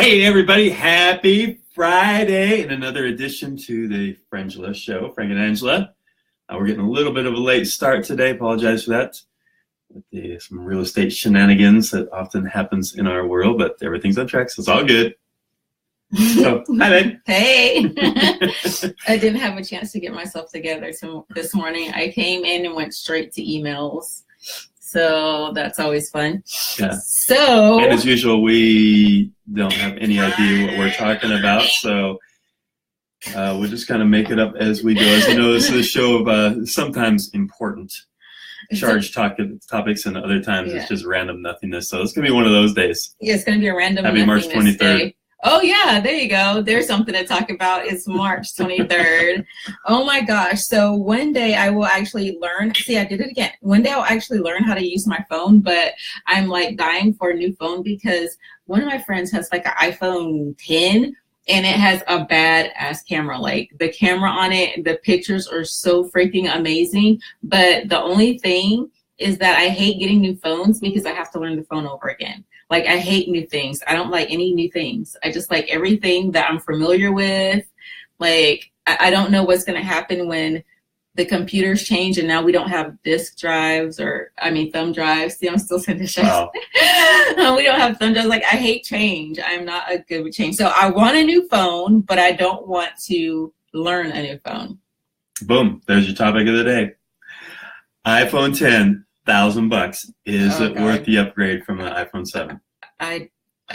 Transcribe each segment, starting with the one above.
Hey everybody, happy Friday and another edition to the Frangela show, Frank and Angela. We're getting a little bit of a late start today, apologize for that. With some real estate shenanigans that often happens in our world, but everything's on track, so it's all good. So, hi babe. Hey. I didn't have a chance to get myself together this morning. I came in and went straight to emails. So that's always fun. Yeah. So, and as usual, we don't have any idea what we're talking about, so we'll just kind of make it up as we go. As you know, this is a show of sometimes important charged topics, and other times it's just random nothingness. So it's going to be one of those days. Yeah, it's going to be a random Happy March 23rd. Day. Oh, yeah, there you go. There's something to talk about. It's March 23rd. Oh, my gosh. So one day I will actually learn. See, I did it again. One day I'll actually learn how to use my phone, but I'm like dying for a new phone because one of my friends has like an iPhone 10 and it has a badass camera. Like the camera on it, the pictures are so freaking amazing. But the only thing is that I hate getting new phones because I have to learn the phone over again. Like, I hate new things. I don't like any new things. I just like everything that I'm familiar with. Like, I don't know what's going to happen when the computers change and now we don't have disk drives thumb drives. See, I'm still saying this. Wow. We don't have thumb drives. Like, I hate change. I'm not a good with change. So I want a new phone, but I don't want to learn a new phone. Boom. There's your topic of the day. iPhone 10. $1,000. Is it worth the upgrade from an iPhone 7?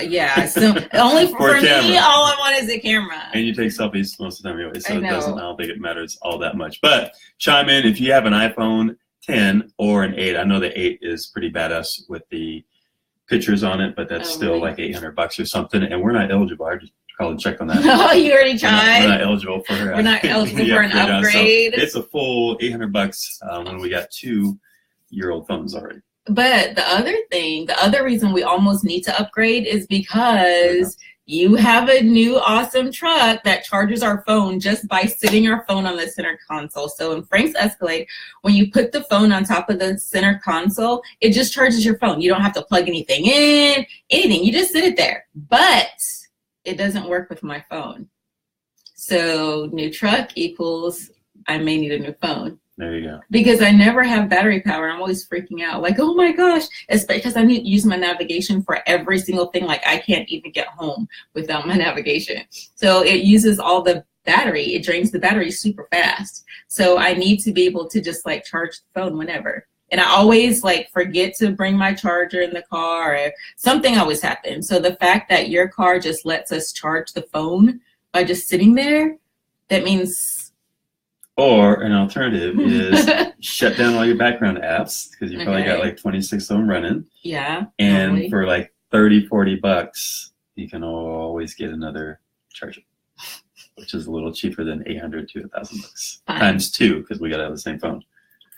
Yeah. So only for me, all I want is a camera. And you take selfies most of the time anyway, so I don't think it matters all that much. But chime in if you have an iPhone 10 or an 8. I know the 8 is pretty badass with the pictures on it, but that's still like $800 or something. And we're not eligible. I just called and checked on that. Oh, you already tried? We're not eligible for We're not eligible for an upgrade. So it's a full $800 when we got 2-year-old phones already. But the other reason we almost need to upgrade is because you have a new awesome truck that charges our phone just by sitting our phone on the center console. So in Frank's Escalade, when you put the phone on top of the center console, it just charges your phone. You don't have to plug anything in, anything. You just sit it there. But it doesn't work with my phone. So new truck equals I may need a new phone. There you go. Because I never have battery power. I'm always freaking out. Like, oh my gosh. It's because I need to use my navigation for every single thing. Like, I can't even get home without my navigation. So it uses all the battery. It drains the battery super fast. So I need to be able to just like charge the phone whenever. And I always like forget to bring my charger in the car or something always happens. So the fact that your car just lets us charge the phone by just sitting there, that means... Or an alternative is shut down all your background apps because you probably got like 26 of them running. Yeah. And for like $30-$40, you can always get another charger, which is a little cheaper than $800 to $1,000 times 2 because we got to have the same phone.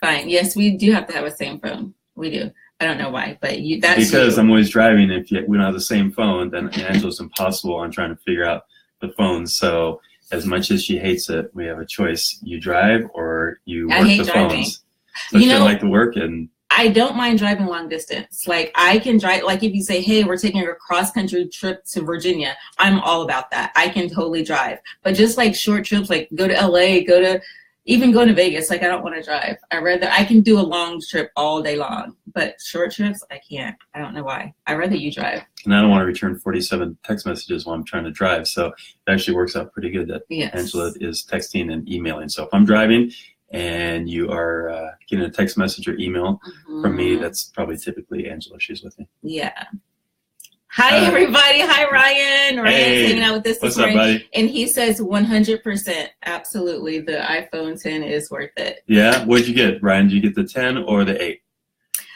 Fine. Yes, we do have to have a same phone. We do. I don't know why, but that's because I'm always driving. If we don't have the same phone, then Angela's impossible on trying to figure out the phones. So as much as she hates it, we have a choice. You drive or you work the phones. So she like to work. And I don't mind driving long distance. Like I can drive, like if you say, hey, we're taking a cross country trip to Virginia, I'm all about that. I can totally drive. But just like short trips, like go to LA, even go to Vegas, like I don't want to drive. I can do a long trip all day long, but short trips, I can't. I don't know why. I'd rather you drive. And I don't want to return 47 text messages while I'm trying to drive. So it actually works out pretty good that Angela is texting and emailing. So if I'm driving and you are getting a text message or email from me, that's probably typically Angela. She's with me. Yeah. Hi, everybody. Hi, Ryan. Ryan's hanging out with us this morning. What's up, buddy? And he says 100%. Absolutely. The iPhone 10 is worth it. Yeah. What'd you get, Ryan? Did you get the 10 or the 8?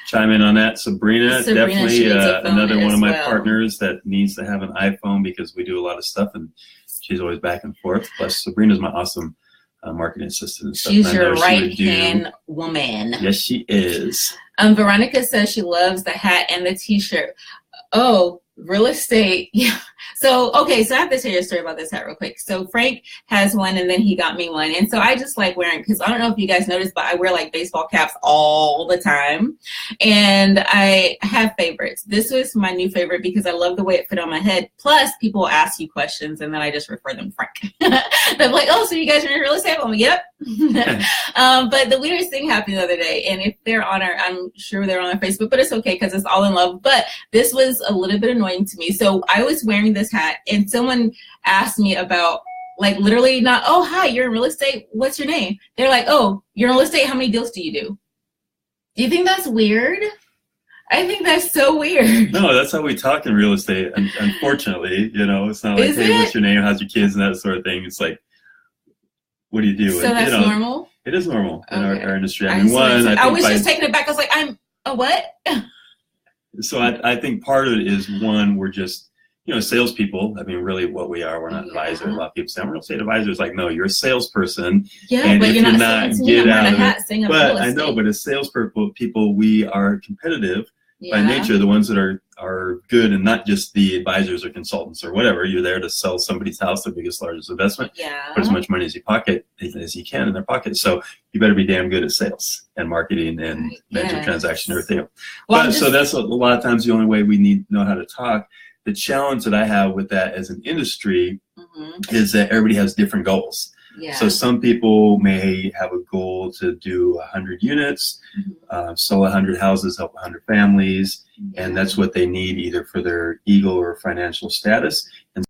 Chime in on that. Sabrina definitely another one of my partners that needs to have an iPhone because we do a lot of stuff and she's always back and forth. Plus, Sabrina's my awesome marketing assistant and stuff. She's your right-hand woman. Yes, she is. Veronica says she loves the hat and the T-shirt. Oh, Real estate. Yeah. So, okay. So I have to tell you a story about this hat real quick. So Frank has one and then he got me one. And so I just like wearing, because I don't know if you guys noticed, but I wear like baseball caps all the time. And I have favorites. This was my new favorite because I love the way it fit on my head. Plus people ask you questions and then I just refer them to Frank. They're like, oh, so you guys are in real estate? I'm like, yep. But the weirdest thing happened the other day. And if they're on our, I'm sure they're on our Facebook, but it's okay because it's all in love. But this was a little bit annoying to me. So I was wearing this hat and someone asked me about, like, literally not, oh, hi, you're in real estate. What's your name? They're like, oh, you're in real estate. How many deals do you do? Do you think that's weird? I think that's so weird. No, that's how we talk in real estate. And unfortunately, you know, it's not like, Is hey, it? what's your name? How's your kids? And that sort of thing. It's like, what do you do? So And, that's you know, normal? It is normal in Okay. our industry. I mean, I was just taken aback. I was like, I'm a what? So I think part of it is, one, we're just, you know, salespeople. I mean, really what we are, we're not advisors. A lot of people say, I'm a real estate advisor. It's like, no, you're a salesperson. Yeah, and but if you're not not, saying to me, get I'm out wearing a of hat it. saying I'm But real I know, estate. but as salespeople, we are competitive by Yeah. nature. The ones that are good, and not just the advisors or consultants or whatever. You're there to sell somebody's house, their biggest, largest investment. Yeah. Put as much money as you can in their pocket. So you better be damn good at sales and marketing and Right. managing Yes. transaction and everything. Well, So that's a lot of times the only way we need to know how to talk. The challenge that I have with that as an industry is that everybody has different goals. Yeah. So some people may have a goal to do 100 units, sell 100 houses, help 100 families, and that's what they need either for their ego or financial status. And